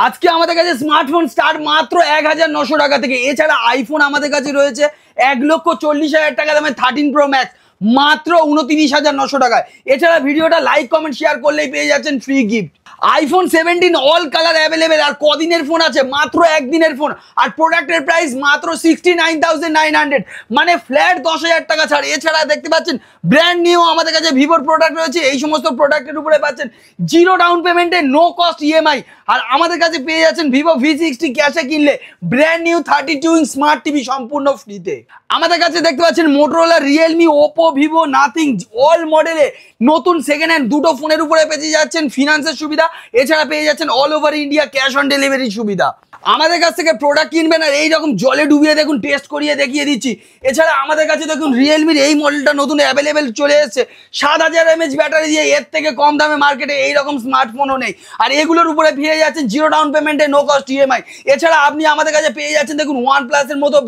আজকে আমাদের কাছে স্মার্টফোন স্টার্ট মাত্র ১,৯০০ টাকা থেকে। এছাড়া আইফোন আমাদের কাছে রয়েছে ১,৪০,০০০ টাকা দামে 13 প্রো ম্যাক্স মাত্র ২৯,৯০০ টাকায়। এছাড়া ভিডিওটা লাইক কমেন্ট শেয়ার করলেই পেয়ে যাচ্ছেন free gift. IPhone 17 all colour available. আর কদিনের ফোন আছে? মাত্র একদিনের ফোন। আর প্রোডাক্টের প্রাইস মাত্র 69,900, মানে ফ্ল্যাট 10,০০০ টাকা ছাড়। এছাড়া দেখতে পাচ্ছেন ব্র্যান্ড নিউ আমাদের কাছে ভিভোর প্রোডাক্ট রয়েছে। এই সমস্ত প্রোডাক্টের উপরে পাচ্ছেন জিরো ডাউন পেমেন্টে নো কস্ট ইএমআই। আর আমাদের কাছে পেয়ে যাচ্ছেন ভিভো V60 ক্যাশে কিনলে brand new 32 inch smart TV সম্পূর্ণ ফ্রিতে। আমাদের কাছে দেখতে পাচ্ছেন Motorola, Realme, Oppo, Vivo, nothing all মডেলে নতুন সেকেন্ড হ্যান্ড দুটো ফোনের উপরে পেয়ে যাচ্ছেন ফিনান্সের সুবিধা। এছাড়া পেয়ে যাচ্ছেন all over India cash on delivery সুবিধা। আমাদের কাছ থেকে প্রোডাক্ট কিনবেন আর এইরকম জলে ডুবিয়ে দেখুন, টেস্ট করিয়ে দেখিয়ে দিচ্ছি। এছাড়া আমাদের কাছে দেখুন রিয়েলমির এই মডেলটা নতুন অ্যাভেলেবেল চলে এসেছে ৭,০০০ mAh ব্যাটারি দিয়ে। এর থেকে কম দামে মার্কেটে এইরকম স্মার্টফোনও নেই। আর এগুলোর উপরে পেয়ে যাচ্ছেন জিরো ডাউন পেমেন্টে নো কস্ট ইএমআই। এছাড়া আপনি আমাদের কাছে পেয়ে যাচ্ছেন দেখুন OnePlus-এর মতো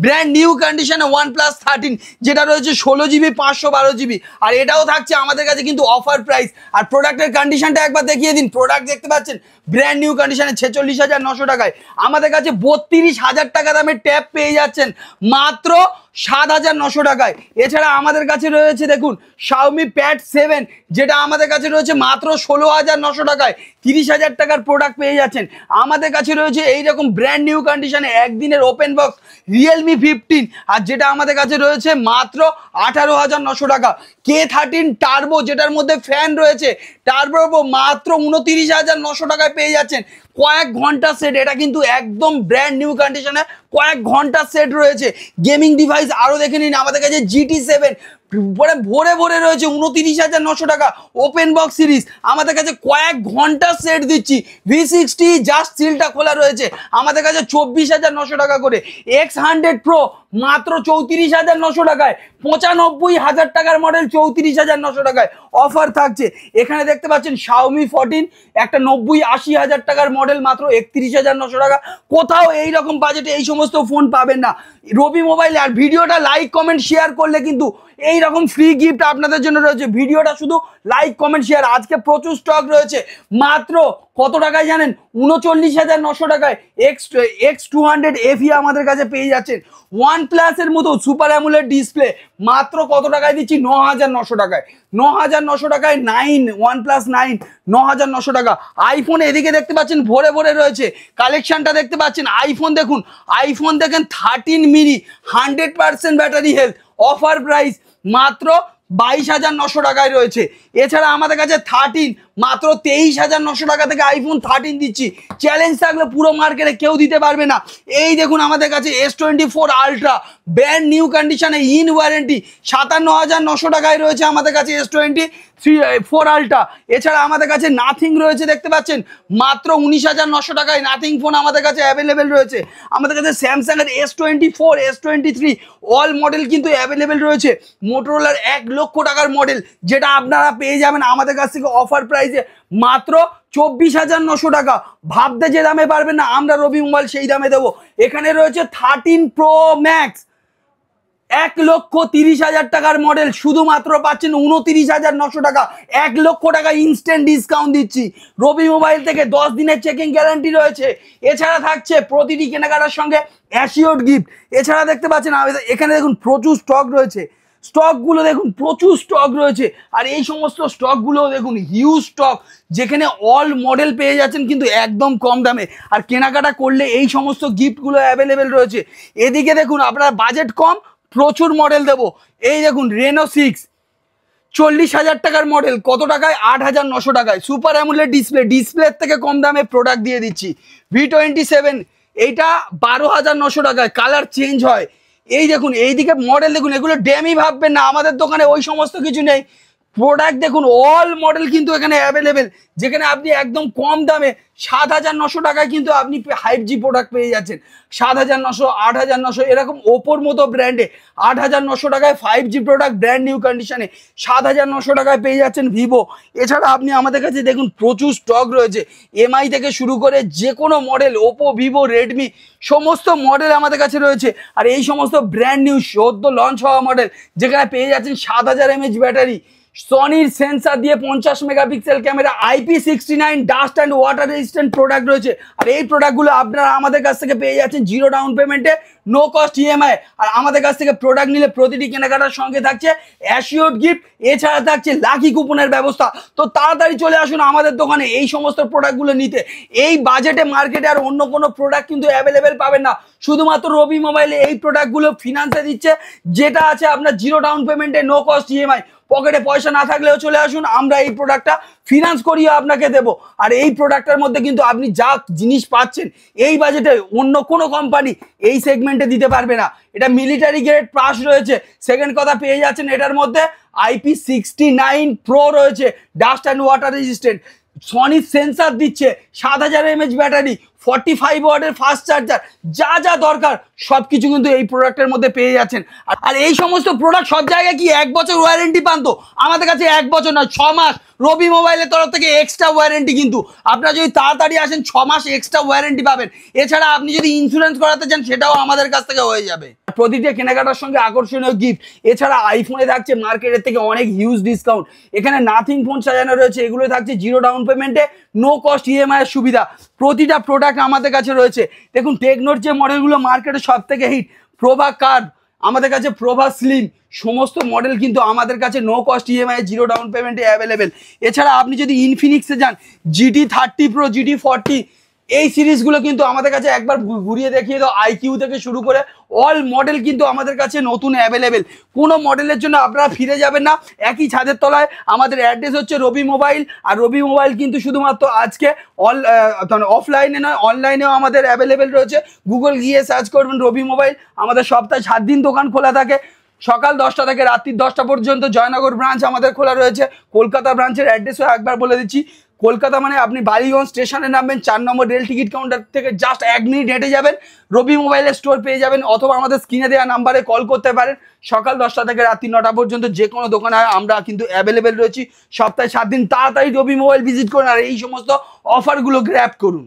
ব্র্যান্ড নিউ কন্ডিশনে OnePlus 13, যেটা রয়েছে 16GB 512GB। আর এটাও থাকছে আমাদের কাছে কিন্তু অফার প্রাইস। আর প্রোডাক্টের কন্ডিশনটা একবার দেখিয়ে দিন। প্রোডাক্ট দেখতে পাচ্ছেন ব্র্যান্ড নিউ কন্ডিশনে 46,900 টাকায়। আমাদের কাছে 32,000 টাকা দামের ট্যাব পেয়ে যাচ্ছেন মাত্র 7,900 টাকায়। এছাড়া আমাদের কাছে রয়েছে দেখুন Xiaomi Pad 7, যেটা আমাদের কাছে রয়েছে মাত্র 16,900 টাকায়। 30,000 টাকার প্রোডাক্ট পেয়ে যাচ্ছেন। আমাদের কাছে রয়েছে এইরকম ব্র্যান্ড নিউ কন্ডিশনে একদিনের ওপেন বক্স Realme 15, আর যেটা আমাদের কাছে রয়েছে মাত্র 18,900 টাকা। K13 টার্বো, যেটার মধ্যে ফ্যান রয়েছে টার্বো, মাত্র 29,900 টাকায় পেয়ে যাচ্ছেন। কয়েক ঘন্টা সেট, এটা কিন্তু একদম ব্র্যান্ড নিউ কন্ডিশনে কয়েক ঘন্টা সেট রয়েছে। গেমিং ডিভাইস আরও দেখে নিন, আমাদের কাছে GT7 ভরে ভরে রয়েছে 29,900 টাকা ওপেন বক্স সিরিজ। আমাদের কাছে কয়েক ঘন্টা সেট দিচ্ছি। V60 জাস্ট সিলটা খোলা রয়েছে আমাদের কাছে 24,900 টাকা করে। X100 Pro মাত্র 34,900 টাকায়। 95,000 টাকার মডেল 34,900 টাকায় অফার থাকছে। এখানে দেখতে পাচ্ছেন Xiaomi 14, একটা 90-80,000 টাকার মডেল মাত্র 31,900 টাকা। কোথাও এই রকম বাজেটে এই সমস্ত ফোন পাবেন না রবি মোবাইল। আর ভিডিওটা লাইক কমেন্ট শেয়ার করলে কিন্তু এই রকম ফ্রি গিফট আপনাদের জন্য রয়েছে। ভিডিওটা শুধু লাইক কমেন্ট শেয়ার। আজকে প্রচুর স্টক রয়েছে। মাত্র কত টাকায় জানেন? 39,900 টাকায় X200 FE আমাদের কাছে পেয়ে যাচ্ছেন। OnePlus-এর মতো সুপার অ্যামোলেড ডিসপ্লে মাত্র কত টাকায় দিচ্ছি? 9,900 টাকায়। 9,900 টাকায় OnePlus 9, 9,900 টাকা। আইফোন এদিকে দেখতে পাচ্ছেন ভরে ভরে রয়েছে। কালেকশনটা দেখতে পাচ্ছেন। আইফোন দেখুন, আইফোন দেখেন 13 mini 100% battery health, offer price মাত্র 22,900 টাকায় রয়েছে। এছাড়া আমাদের কাছে 13 মাত্র 23,900 টাকা থেকে আইফোন 13 দিচ্ছি। চ্যালেঞ্জ থাকলে পুরো মার্কেটে কেউ দিতে পারবে না। এই দেখুন আমাদের কাছে S24 আলট্রা ব্র্যান্ড নিউ কন্ডিশনে ইন ওয়ারেন্টি 57,900 টাকায় রয়েছে আমাদের কাছে S24 আলট্রা। এছাড়া আমাদের কাছে নাথিং রয়েছে দেখতে পাচ্ছেন মাত্র 19,900 টাকায় নাথিং ফোন আমাদের কাছে অ্যাভেলেবেল রয়েছে। আমাদের কাছে স্যামসাংয়ের S24, S23 অল মডেল কিন্তু অ্যাভেলেবেল রয়েছে। মোটরোলার 1 লক্ষ টাকার মডেল, যেটা আপনারা পেয়ে যাবেন আমাদের কাছ থেকে অফার প্রাইসে মাত্র 24,900 টাকা। ভাবতে যে দামে পারবেন না, আমরা রবি মোবাইল সেই দামে দেবো। এখানে রয়েছে 13 প্রো ম্যাক্স 1,30,000 টাকার মডেল, শুধুমাত্র পাচ্ছেন 29,900 টাকা। 1 লক্ষ টাকা ইনস্ট্যান্ট ডিসকাউন্ট দিচ্ছি রবি মোবাইল থেকে। 10 দিনের চেকিং গ্যারান্টি রয়েছে। এছাড়া থাকছে প্রতিটি কেনাকাটার সঙ্গে অ্যাসিওর্ড গিফট। এছাড়া দেখতে পাচ্ছেন এখানে দেখুন প্রচুর স্টক রয়েছে। স্টকগুলো দেখুন প্রচুর স্টক রয়েছে। আর এই সমস্ত স্টকগুলো দেখুন হিউজ স্টক, যেখানে অল মডেল পেয়ে যাচ্ছেন কিন্তু একদম কম দামে। আর কেনাকাটা করলে এই সমস্ত গিফটগুলো অ্যাভেলেবেল রয়েছে। এদিকে দেখুন আপনার বাজেট কম, প্রচুর মডেল দেবো। এই দেখুন Reno 6 40,000 টাকার মডেল কত টাকায়? 8,900 টাকায়। সুপার অ্যামোলেড ডিসপ্লের থেকে কম দামে প্রোডাক্ট দিয়ে দিচ্ছি। V27 এইটা 12,900 টাকায়, কালার চেঞ্জ হয়। এই দেখুন এইদিকে মডেল দেখুন, এগুলো ড্যামি ভাববেন না, আমাদের দোকানে ওই সমস্ত কিছু নেই। প্রোডাক্ট দেখুন অল মডেল কিন্তু এখানে অ্যাভেলেবেল, যেখানে আপনি একদম কম দামে 7,900 টাকায় কিন্তু আপনি 5G প্রোডাক্ট পেয়ে যাচ্ছেন। 7,900, 8,900 এরকম ওপোর মতো ব্র্যান্ডে 8,900 টাকায় 5G প্রোডাক্ট ব্র্যান্ড নিউ কন্ডিশনে। 7,900 টাকায় পেয়ে যাচ্ছেন ভিভো। এছাড়া আপনি আমাদের কাছে দেখুন প্রচুর স্টক রয়েছে। এমআই থেকে শুরু করে যে কোনো মডেল, ওপো, ভিভো, রেডমি সমস্ত মডেল আমাদের কাছে রয়েছে। আর এই সমস্ত ব্র্যান্ড নিউ সদ্য লঞ্চ হওয়া মডেল, যেখানে পেয়ে যাচ্ছেন 7,000 mAh ব্যাটারি, সনির সেন্সার দিয়ে 50 megapixel camera, IP69 dust and water resistant product রয়েছে। আর এই প্রোডাক্টগুলো আপনারা আমাদের কাছ থেকে পেয়ে যাচ্ছেন জিরো ডাউন পেমেন্টে, নো কস্ট ইএমআই। আর আমাদের কাছ থেকে প্রোডাক্ট নিলে প্রতিটি কেনাকাটার সঙ্গে থাকছে অ্যাসিওর্ড গিফট, এছাড়া থাকছে লাকি কুপনের ব্যবস্থা। তো তাড়াতাড়ি চলে আসুন আমাদের দোকানে এই সমস্ত প্রোডাক্টগুলো নিতে। এই বাজেটে মার্কেটে আর অন্য কোনো প্রোডাক্ট কিন্তু অ্যাভেলেবেল পাবেন না। শুধুমাত্র রবি মোবাইলে এই প্রোডাক্টগুলো ফিনান্সে দিচ্ছে, যেটা আছে আপনার জিরো ডাউন পেমেন্টে, নো কস্ট ইএমআই। পকেটে পয়সা না থাকলেও চলে আসুন, আমরা এই প্রোডাক্টটা ফিনান্স করিয়ে আপনাকে দেবো। আর এই প্রোডাক্টের মধ্যে কিন্তু আপনি যা জিনিস পাচ্ছেন এই বাজেটে অন্য কোনো কোম্পানি এই সেগমেন্টে দিতে পারবে না। এটা মিলিটারি গ্রেড প্লাস রয়েছে। সেকেন্ড কথা, পেয়ে যাচ্ছেন এটার মধ্যে IP69 প্রো রয়েছে, dust and water resistant. Sony sensor দিচ্ছে, 7000 mAh ব্যাটারি, 45 ওয়াটের ফাস্ট চার্জার, যা যা দরকার সব কিছু কিন্তু এই প্রোডাক্টের মধ্যে পেয়ে যাচ্ছেন। আর এই সমস্ত প্রোডাক্ট সব জায়গায় কি 1 বছর ওয়ারেন্টি পান? তো আমাদের কাছে 1 বছর নয়, 6 মাস রবি মোবাইলের তরফ থেকে এক্সট্রা ওয়ারেন্টি। কিন্তু আপনারা যদি তাড়াতাড়ি আসেন 6 মাস এক্সট্রা ওয়ারেন্টি পাবেন। এছাড়া আপনি যদি ইন্স্যুরেন্স করাতে চান সেটাও আমাদের কাছ থেকে হয়ে যাবে। প্রতিটা কেনাকাটার সঙ্গে আকর্ষণীয় গিফট। এছাড়া আইফোনে থাকছে মার্কেটের থেকে অনেক হিউজ ডিসকাউন্ট। এখানে নাথিং ফোন সাজানো রয়েছে, এগুলো থাকছে জিরো ডাউন পেমেন্টে, নো কস্ট ইএমআই এর সুবিধা। প্রতিটা প্রোডাক্ট আমাদের কাছে রয়েছে। দেখুন টেকনোর যে মডেলগুলো মার্কেটে সব থেকে হিট, প্রভা কার্ভ, আমাদের কাছে প্রভা স্লিম, সমস্ত মডেল কিন্তু আমাদের কাছে no cost EMI zero down পেমেন্টে অ্যাভেলেবেল। এছাড়া আপনি যদি ইনফিনিক্সে যান, GT30 প্রো, GT40, এই সিরিজগুলো কিন্তু আমাদের কাছে একবার ঘুরিয়ে দেখিয়ে দাও। IQ থেকে শুরু করে অল মডেল কিন্তু আমাদের কাছে নতুন অ্যাভেলেবেল। কোনো মডেলের জন্য আপনারা ফিরে যাবেন না। একই ছাদের তলায় আমাদের অ্যাড্রেস হচ্ছে রবি মোবাইল। আর রবি মোবাইল কিন্তু শুধুমাত্র আজকে অফলাইনে নয়, অনলাইনেও আমাদের অ্যাভেলেবেল রয়েছে। গুগল গিয়ে সার্চ করবেন রবি মোবাইল। আমাদের সপ্তাহে 7 দিন দোকান খোলা থাকে, সকাল 10টা থেকে রাত্রি 10টা পর্যন্ত। জয়নগর ব্রাঞ্চ আমাদের খোলা রয়েছে। কলকাতা ব্রাঞ্চের অ্যাড্রেসও একবার বলে দিচ্ছি। কলকাতা মানে আপনি বালিগঞ্জ স্টেশনে নামবেন, 4 নম্বর রেল টিকিট কাউন্টার থেকে জাস্ট 1 মিনিট হেঁটে যাবেন, রবি মোবাইলের স্টোর পেয়ে যাবেন। অথবা আমাদের স্ক্রিনে দেওয়া নাম্বারে কল করতে পারেন। সকাল 10টা থেকে রাত্রি 9টা পর্যন্ত যে কোনো দোকানে আমরা কিন্তু অ্যাভেলেবেল রয়েছি সপ্তাহে 7 দিন। তাড়াতাড়ি রবি মোবাইল ভিজিট করুন আর এই সমস্ত অফারগুলো গ্র্যাব করুন।